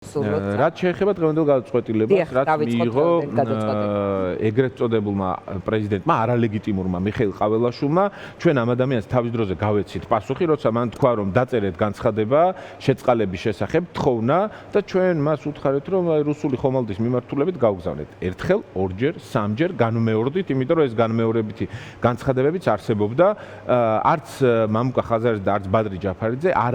რაც შეეხება დღევანდელ გადაწყვეტილებას, რაც მიიღო ეგრეთ წოდებულმა პრეზიდენტმა არალეგიტიმურმა მიხეილ ყაველაშვილმა, ჩვენ ამ ადამიანს თავის დროზე გავეცით პასუხი, როცა მან თქვა, რომ დაწერეთ განცხადება შეწყალების შესახებ, თხოვნა და ჩვენ მას უთხარით, რომ რუსული ხომალდის მიმართულებით გავგზავნეთ. ერთხელ, ორჯერ, სამჯერ განმეორდით, იმიტომ რომ ეს განმეორებითი განცხადებებიც არსებობდა. არც მამუკა ხაზარის და არც ბადრი ჯაფარიძე არ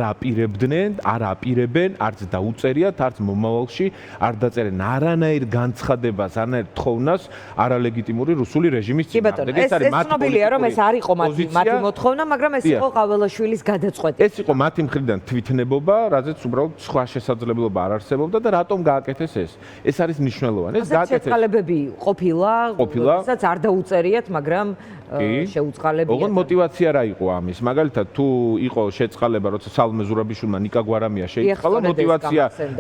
აპირებენ, არც დაუწერიათ, არც მომავალში არ დაწერენ არანაირ განცხადებას, არანაირ თხოვნას არალეგიტიმური რუსული რეჟიმის წინააღმდეგ. ეს ცნობილია, რომ ეს არ იყო მათი მოთხოვნა, მაგრამ ეს იყო ყაველაშვილის გადაწყვეტილება. ეს იყო მათი მხრიდან თვითნებობა, რაზეც უბრალოდ სხვა შესაძლებლობა არ არსებობდა და რატომ გააკეთეს ეს? ეს არის მნიშვნელოვანი. ეს გააკეთეს. შეწყალებები ყოფილა, რასაც არ დაუწერიათ, მაგრამ შეუწყალებია. ოღონდ мотиваცია რა იყო ამის? მაგალითად, თუ იყო შეწყალება, როცა სალომე ზურაბიშვილმა ნიკა გვარამია შეიწყალა,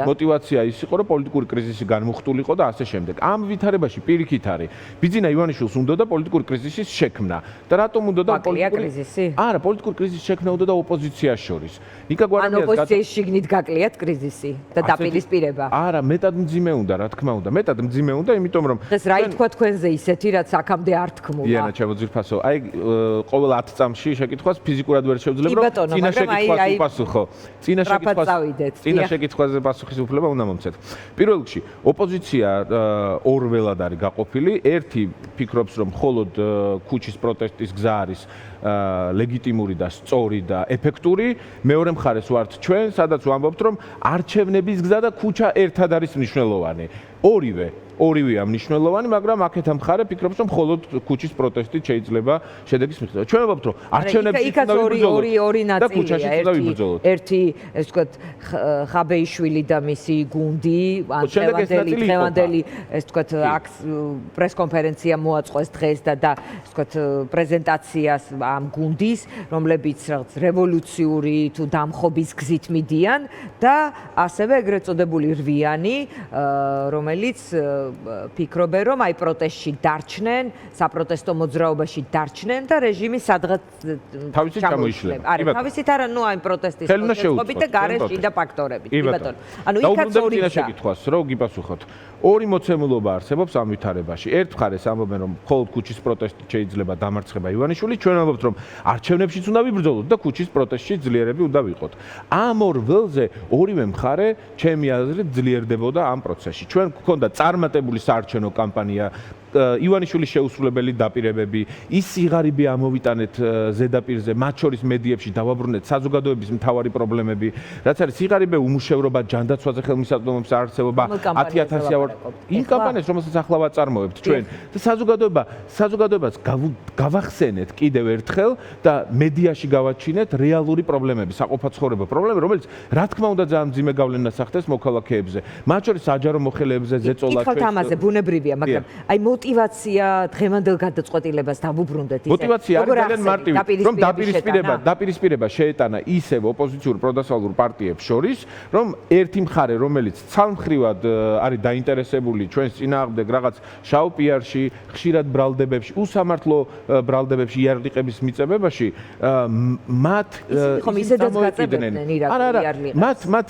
мотиваცია ის იყო, რომ პოლიტიკური კრიზისი განმუხტულიყო და ასე შემდეგ. ამ ვითარებაში პირიქით არის. ბიძინა ივანიშვილს უნდა და პოლიტიკური კრიზისის შექმნა. და რატომ უნდა და პოლიტიკური კრიზისი? არა, პოლიტიკური კრიზისის შექმნა უნდა და ოპოზიციას შორის. ნიკა გვარამიას ოპოზიციის შიგნით გაკლიათ კრიზისი და დაპირისპირება. არა, მეტად მძიმე უნდა, რა თქმა უნდა. მეტად მძიმე უნდა, იმიტომ რომ ეს რა ითქვა თქვენზე ისეთი, რაც აქამდე არ თქმულა. იანა ჩემოძირფასო. აი, ყოველ 10 წამში შეკითხვას ფიზიკურად ვერ შევძლებ, რომ წინა შეკითხვას უპასუხო. წინა შეკითხვაზე პასუხის უფლება უნდა მომცეთ. პირველ რიგში, ოპოზიცია ორ ველად არის გაყოფილი. ერთი ფიქრობს, რომ მხოლოდ ქუჩის პროტესტის გზა არის ლეგიტიმური და სწორი და ეფექტური. მეორე მხარეს ვართ ჩვენ, სადაც ვამბობთ, რომ არჩევნების გზა და ქუჩა ერთად არის მნიშვნელოვანი. ორივეა მნიშვნელოვანი, მაგრამ აქეთ მხარე ფიქრობს, რომ მხოლოდ ქუჩის პროტესტით შეიძლება შედეგის მიღება. ჩვენ ვამბობთ, რომ არჩევნებში უნდა ვიბრძოლოთ და ქუჩაში უნდა ვიბრძოლოთ. ერთი, ეს ვთქვათ, ხაბეიშვილი და მისი გუნდი, ან დღევანდელი, ეს ვთქვათ, პრესკონფერენცია მოაწყვეს დღეს და ეს ვთქვათ, პრეზენტაციას ამ გუნდის, რომლებიც რაღაც რევოლუციური თუ დამხობის გზით მიდიან და ასევე ეგრეთ წოდებული რვიანი, რომელიც ფიქრობენ, რომ აი პროტესტში დარჩნენ, საპროტესტო მოძრაობაში დარჩნენ და რეჟიმი სადღაც თავისით ჩამოიშლება. არა, თავისით არა, ნუ აი პროტესტის მოწყობით და გარეშე და ფაქტორებით. კი ბატონო. ანუ იქაც ორი შეკითხვას რო გიპასუხოთ. ორი მოცემულობა არსებობს ამ ვითარებაში. ერთ მხარეს ამბობენ, რომ მხოლოდ ქუჩის პროტესტით შეიძლება დამარცხება ივანიშვილი, ჩვენ ვამბობთ, რომ არჩევნებშიც უნდა ვიბრძოლოთ და ქუჩის პროტესტში ძლიერები უნდა ვიყოთ. ამ ორ ველზე ორივე მხარე, ჩემი აზრით, ძლიერდებოდა ამ პროცესში. ჩვენ გვქონდა წარმატებული საარჩევნო კამპანია, ივანიშვილის შეუსრულებელი დაპირებები, ის სიღარიბე ამოვიტანეთ ზედაპირზე, მათ შორის მედიებში დავაბრუნეთ საზოგადოების მთავარი პრობლემები, რაც არის სიღარიბე უმუშევრობა, ჯანდაცვაზე ხელმისაწვდომობის არარსებობა, 10,000 იმ კამპანიას, რომელსაც ახლა ვაწარმოებთ ჩვენ და საზოგადოებას გავახსენეთ კიდევ ერთხელ და მედიაში გავაჩინეთ რეალური პრობლემები, საყოფაცხოვრებო პრობლემები, რომელიც რა თქმა უნდა ძალიან მძიმე გავლენას ახდენს მოქალაქეებზე, მათ შორის საჯარო მოხელეებზე, ზეწოლა ჩვენ. იხავთ ამაზე, ბუნებრივია, მაგრამ აი мотиваცია დღევანდელ გადაწყვეტილებას დავუბრუნდეთ ისე. мотиваცია არის ძალიან მარტივი, რომ დაპირისპირება შეეტანა ისევ ოპოზიციურ პროდასალურ პარტიებს შორის, რომ ერთი მხარე, რომელიც ცალმხრივად არის დაინტერესებული ჩვენს წინააღმდეგ რაღაც შავ პიარში, ხშირად ბრალდებებში, უსამართლო ბრალდებებში, იარლიყების მიწებებაში, მათ ხომ ისედაც გაწებდნენ მათ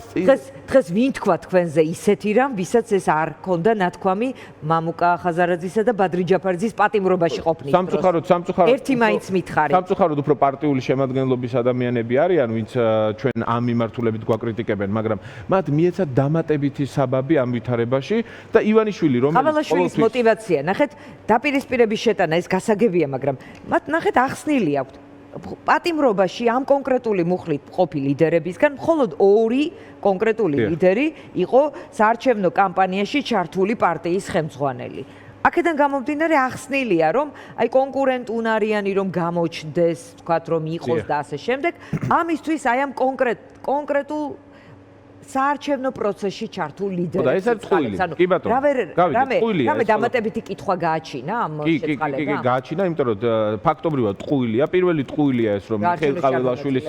დღეს ვინ თქვა თქვენზე ისეთი რამ, ვისაც ეს არ ქონდა ნათქვამი მამუკა ხაზარაძისა და ბადრი ჯაფარიძის პატიმრობაში ყოფნის დროს. სამწუხაროდ ერთი მაინც მითხარი. სამწუხაროდ უფრო პარტიული შემადგენლობის ადამიანები არიან, ვინც ჩვენ ამ მიმართულებით გვაკრიტიკებენ, მაგრამ მათ მიეცათ დამატებითი საბაბი ამ ვითარებაში და ივანიშვილი, რომელიც ყაველაშვილის мотиваცია, ნახეთ, დაპირისპირების შეტანა ეს გასაგებია, მაგრამ მათ ნახეთ ახსნილი აქვთ. პატიმრობაში ამ კონკრეტული მუხლით ყოფილი ლიდერებისგან მხოლოდ ორი კონკრეტული ლიდერი იყო საარჩევნო კამპანიაში ჩართული პარტიის ხელმძღვანელი. აქედან გამომდინარე ახსნილია, რომ აი კონკურენტ უნარიანი რომ გამოჩნდეს, თქვათ რომ იყოს და ასე შემდეგ, ამისთვის აი ამ კონკრეტულ საარჩევნო პროცესში ჩართულ ლიდერებს. და ეს არის წყვილი. კი ბატონო. რამე დამატებითი კითხვა გააჩინა ამ შეწყალებამ? კი, გააჩინა, იმიტომ რომ ფაქტობრივად წყვილია. პირველი წყვილია ეს, რომ მიხეილ ყაველაშვილის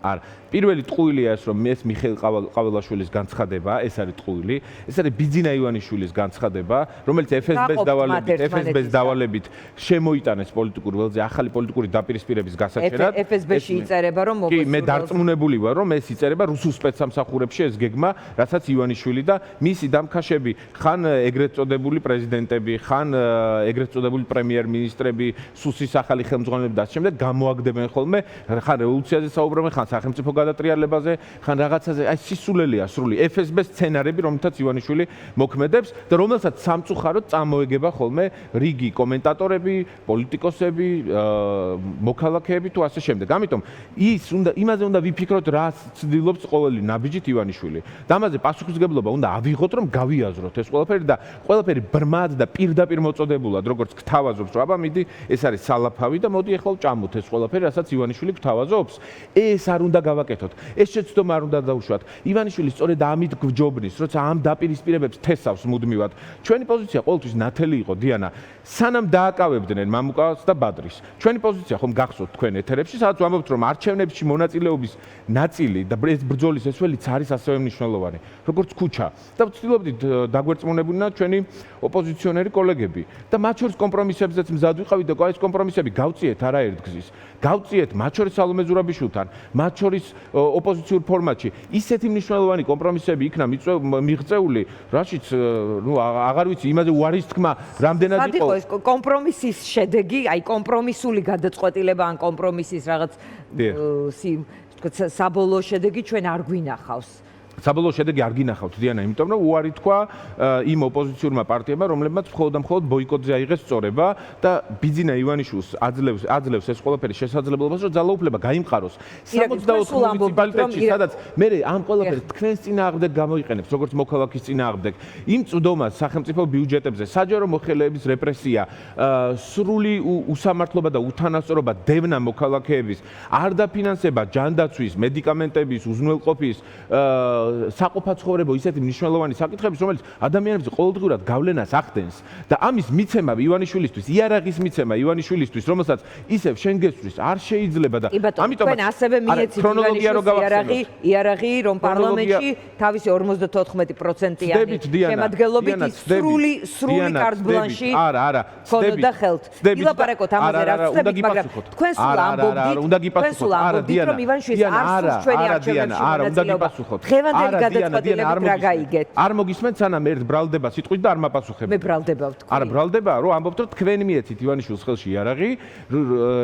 არა, პირველი წყვილია ეს, რომ ეს მიხეილ ყაველაშვილის განცხადება, ეს არის წყვილი. ეს არის ბიძინა ივანიშვილის განცხადება, რომელიც FSB-ს დავალებით შემოიტანეს პოლიტიკურ ველზე ახალი პოლიტიკური დაპირისპირების გასაჩერად. FSB-ში იწერება, რომ კი, მე დარწმუნებული ვარ, რომ ეს იწერება რუსულ სპეცსამსახურებში ეს გეგმა, რასაც ივანიშვილი და მისი დამქაშები ხან ეგრეთ წოდებული პრეზიდენტები, ხან ეგრეთ წოდებული პრემიერ-მინისტრები, სუსის ახალი ხელმძღვანელები და შემდეგ გამოაგდებენ ხოლმე, ხან რევოლუციაზე საუბრობენ, ხან სახელმწიფო გადატრიალებაზე, ხან რაღაცაზე, აი სისულელია სრული FSB სცენარები, რომელთაც ივანიშვილი მოქმედებს და რომელსაც სამწუხაროდ წამოეგება ხოლმე რიგი კომენტატორები, პოლიტიკოსები, მოქალაქეები თუ ასე შემდეგ. ამიტომ იმაზე უნდა ვიფიქროთ, რა ცდილობს ყოველი ნაბიჯით ივანიშვილი. და ამაზე პასუხისმგებლობა უნდა ავიღოთ, რომ გავიაზროთ ეს ყველაფერი და ყველაფერი ბრმად და პირდაპირ მოწოდებულად, როგორც გთავაზობს, რომ აბა მიდი, ეს არის სალაფავი და მოდი ახლა ვჭამოთ ეს ყველაფერი, რასაც ივანიშვილი გთავაზობს. ეს არ უნდა გავაკეთოთ. ეს შეცდომა არ უნდა დაუშვათ. ივანიშვილი სწორედ ამით გვჯობნის, როცა ამ დაპირისპირებებს თესავს მუდმივად. ჩვენი პოზიცია ყოველთვის ნათელი იყო, დიანა. სანამ დააკავებდნენ მამუკას და ბადრის. ჩვენი პოზიცია ხომ გახსოვთ თქვენ ეთერებში, სადაც ვამბობთ, რომ არჩევნებში მონაწილეობის ნაწილი და ეს ბრძოლის ესველიც არის ასევე მნიშვნელოვანი, როგორც ქუჩა. და ვცდილობდით დაგვერწმუნებინა ჩვენი ოპოზიციონერი კოლეგები და მათ შორის კომპრომისებზეც მზად ვიყავით და ეს კომპრომისები გავწიეთ არაერთ გზის. გავწიეთ მათ შორის სალომე ზურაბიშვილთან, მათ შორის ოპოზიციურ ფორმატში. ისეთი მნიშვნელოვანი კომპრომისები იქნა მიღწეული, რაშიც აღარ ვიცი, იმაზე უარის თქმა რამდენად იყო. ეს კომპრომისის შედეგი, აი კომპრომისული გადაწყვეტილება ან კომპრომისის რაღაც საბოლოო შედეგი ჩვენ არ გვინახავს. საბოლოო შედეგი არ გინახავთ დიანა, იმიტომ რომ უარი თქვა იმ ოპოზიციურმა პარტიებმა, რომლებმაც მხოლოდ და მხოლოდ ბოიკოტზე აიღეს წორება და ბიძინა ივანიშვილს აძლევს ეს ყველაფერი შესაძლებლობას, რომ ძალაუფლება გაიმყაროს 64 მუნიციპალიტეტში, სადაც მე ამ ყველაფერს თქვენს წინააღმდეგ გამოიყენებს, როგორც მოქალაქის წინააღმდეგ. იმ წვდომას სახელმწიფო ბიუჯეტებზე, საჯარო მოხელეების რეპრესია, სრული უსამართლობა და უთანასწორობა დევნა მოქალაქეების, არ დაფინანსება ჯანდაცვის, მედიკამენტების, უზრუნველყოფის საყოფაცხოვრებო ისეთი მნიშვნელოვანი საკითხების, რომელიც ადამიანებს ყოველდღიურად გავლენას ახდენს და ამის მიცემა ივანიშვილისთვის, იარაღის მიცემა ივანიშვილისთვის, რომელსაც ისევ შენ გესწრის, არ შეიძლება და ამიტომ თქვენ ასევე მიეცით ივანიშვილის იარაღი, რომ პარლამენტში თავისი 54%-იანი შემადგენლობით სრული კარდ ბლანში ქონოდა ხელთ. ილაპარაკოთ ამაზე რა ხდება, მაგრამ თქვენ სულ ამბობდით, რომ ივანიშვილის არ სურს ჩვენი არჩევნებში მონაწილეობა. დღევანდელი გადაწყვეტილებით რა გაიგეთ? არ მოგისმენთ სანამ ერთ ბრალდება სიტყვით და არ მაპასუხებთ. მე ბრალდებავ თქვი. არა, ბრალდება, რომ ამბობთ, რომ თქვენ მიეცით ივანიშვილის ხელში იარაღი,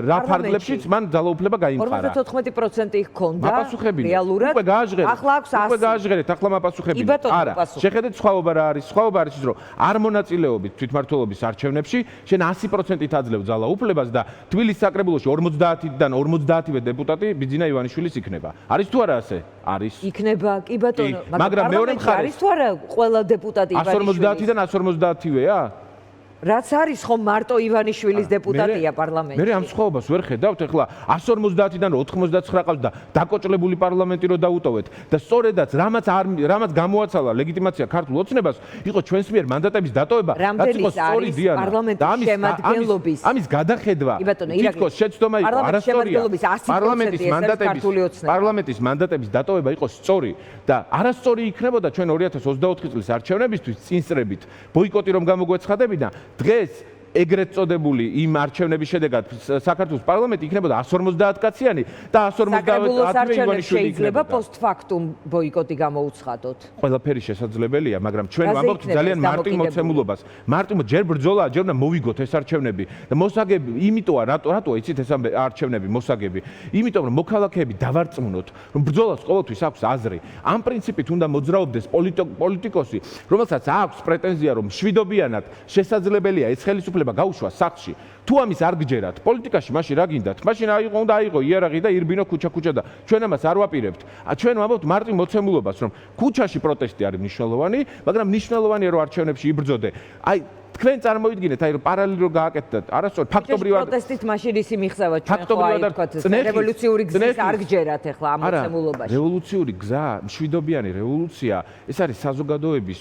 რა ფარგლებშიც მან ძალაუფლება გაიმყარა. 54% ჰქონდა. მაპასუხებინე. რეალურად. ახლა აქვს 100. უკვე გააჟღერეთ, ახლა მაპასუხებინე. არა, შეხედეთ სხვაობა რა არის. სხვაობა არის ის, რომ არ მონაწილეობით თვითმმართველობის არჩევნებში, შენ 100%-ით აძლევ ძალაუფლებას და თბილისის საკრებულოში 50-დან 50-ვე დეპუტატი ბიძინა ივანიშვილის იქნება. არის თუ არა ასე? არის. იქნება, კი ბატონო, მაგრამ მეორე მხარეს არის თუ არა ყველა დეპუტატი ივანიშვილის? 150-დან 150-ვეა? რაც არის ხომ მარტო ივანიშვილის დეპუტატია პარლამენტში. მე ამ სხვაობას ვერ ხედავთ, ეხლა 150-დან 99 ყავს და დაკოჭლებული პარლამენტი რო დაუტოვეთ და სწორედაც რამაც გამოაცალა ლეგიტიმაცია ქართულ ოცნებას, იყო ჩვენს მიერ მანდატების დატოვება, რაც იყო სწორი დიანა. პარლამენტის შემადგენლობის ამის გადახედვა თითქოს შეცდომა იყო არასწორია. პარლამენტის მანდატების დატოვება იყო სწორი და არასწორი იქნებოდა ჩვენ 2024 წლის არჩევნებისთვის წინსწრებით ბოიკოტი რომ გამოგვეცხადებინა. დღეს ეგრეთ წოდებული იმ არჩევნების შედეგად საქართველოს პარლამენტი იქნებოდა 150 კაციანი და 150 ივანიშვილი შეიძლება პოსტფაქტუმ ბოიკოტი გამოუცხადოთ. ყველაფერი შესაძლებელია, მაგრამ ჩვენ ვამბობთ ძალიან მარტივ მოცემულობას. მარტივ ჯერ ბრძოლა, ჯერ უნდა მოვიგოთ ეს არჩევნები და მოსაგები, იმიტოა რატოა იცით ეს არჩევნები მოსაგები? იმიტომ რომ მოქალაქეები დავარწმუნოთ, რომ ბრძოლას ყოველთვის აქვს აზრი. ამ პრინციპით უნდა მოძრაობდეს პოლიტიკოსი, რომელსაც აქვს პრეტენზია, რომ მშვიდობიანად შესაძლებელია ეს ხელისუფლება გაუშვა სახლში. თუ ამის არ გჯერათ, პოლიტიკაში მაშინ რა გინდათ? მაშინ უნდა აიღო იარაღი და ირბინო ქუჩა და ჩვენ ამას არ ვაპირებთ. ჩვენ ვამბობთ მარტივ მოცემულობას, რომ ქუჩაში პროტესტი არის მნიშვნელოვანი, მაგრამ მნიშვნელოვანია რომ არჩევნებში იბრძოდე. აი თქვენ წარმოიდგინეთ, აი რომ პარალელურად რო გააკეთდათ, არასწორ ფაქტობრივად პროტესტით მაშინ ისი მიხსევა ჩვენ ხო აი თქვა რევოლუციური გზის არ გჯერათ ახლა ამ მოცემულობაში. რევოლუციური გზა, მშვიდობიანი რევოლუცია, ეს არის საზოგადოების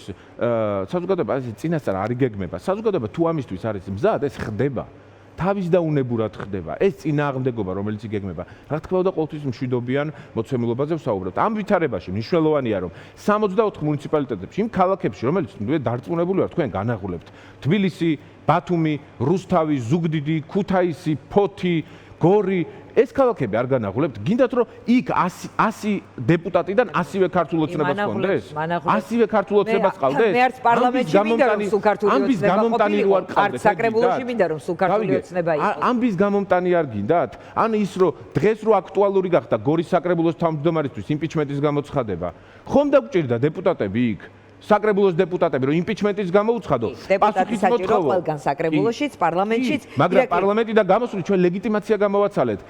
საზოგადოება წინასწარ არ იგეგმება. საზოგადოება თუ ამისთვის არის მზად, ეს ხდება. თავის დაუნებურად ხდება. ეს წინააღმდეგობა, რომელიც იგეგმება. რა თქმა უნდა, ყოველთვის მშვიდობიან მოცემულობაზე ვსაუბრობთ. ამ ვითარებაში მნიშვნელოვანია, რომ 64 მუნიციპალიტეტებში, იმ ქალაქებში, რომელიც დარწმუნებული ვარ, თქვენ განაღულებთ. თბილისი, ბათუმი, რუსთავი, ზუგდიდი, ქუთაისი, ფოთი, გორი, ეს ქალაქები არ განაღულებთ, გინდათ რომ იქ 100 დეპუტატიდან 100-ვე ქართულ ოცნებას ჰქონდეს? 100-ვე ქართულ ოცნებას ყავდეს? მე არც პარლამენტში მინდა რომ სულ ქართული ოცნება ყოფილიყო, არც საკრებულოში მინდა რომ სულ ქართული ოცნება იყოს. ამბის გამომტანი არ გინდათ? ან ის რომ დღეს რო აქტუალური გახდა გორის საკრებულოს თავმჯდომარისთვის იმპიჩმენტის გამოცხადება, ხომ დაგჭირდა დეპუტატები იქ? საკრებულოს დეპუტატები რომ იმპიჩმენტის გამოუცხადო, დეპუტატი საჭირო ყველგან საკრებულოშიც, პარლამენტშიც, მაგრამ პარლამენტი და გამოსული ჩვენ ლეგიტიმაცია გამოვაცალეთ.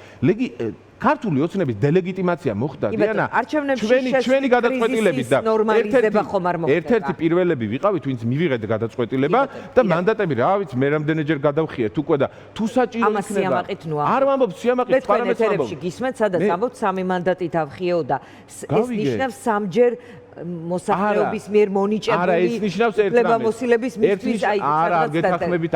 ქართული ოცნების დელეგიტიმაცია მოხდა დიანა ჩვენი გადაწყვეტილებით და ერთ-ერთი პირველები ვიყავით ვინც მივიღეთ გადაწყვეტილება და მანდატები რა ვიცი მე რამდენჯერ გადავხიეთ უკვე და თუ საჭირო იქნება არ ვამბობ სიამაყით პარლამენტებში გისმენთ სადაც ამბობთ 3 მანდატი დავხიო და ეს ნიშნავს სამჯერ მოსახლეობის მიერ მონიჭებული უფლებამოსილების მისთვის არა არ გეთანხმებით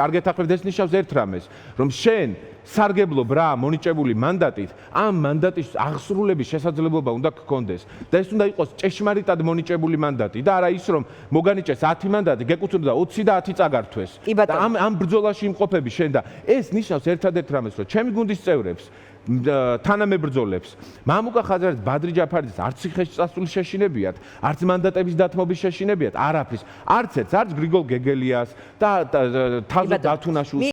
ეს ნიშნავს ერთ რამეს რომ შენ სარგებლობ რა მონიჭებული მანდატით ამ მანდატის აღსრულების შესაძლებლობა უნდა გქონდეს და ეს უნდა იყოს ჭეშმარიტად მონიჭებული მანდატი და არა ის რომ მოგანიჭეს 10 მანდატი გეკუთვნოდა 20 და 10 წაგართვეს და ამ ბრძოლაში იმყოფები შენ და ეს ნიშნავს ერთადერთ რამეს რომ ჩემი გუნდის წევრებს თანამებრძოლებს მამუკა ხაზარაძის ბადრი ჯაფარიძის არც ციხეში წასული შეშინებიათ არც მანდატების დათმობის შეშინებიათ არაფრის არც ერთს არც გრიგოლ გეგელიას და თაზო დათუნაშვილს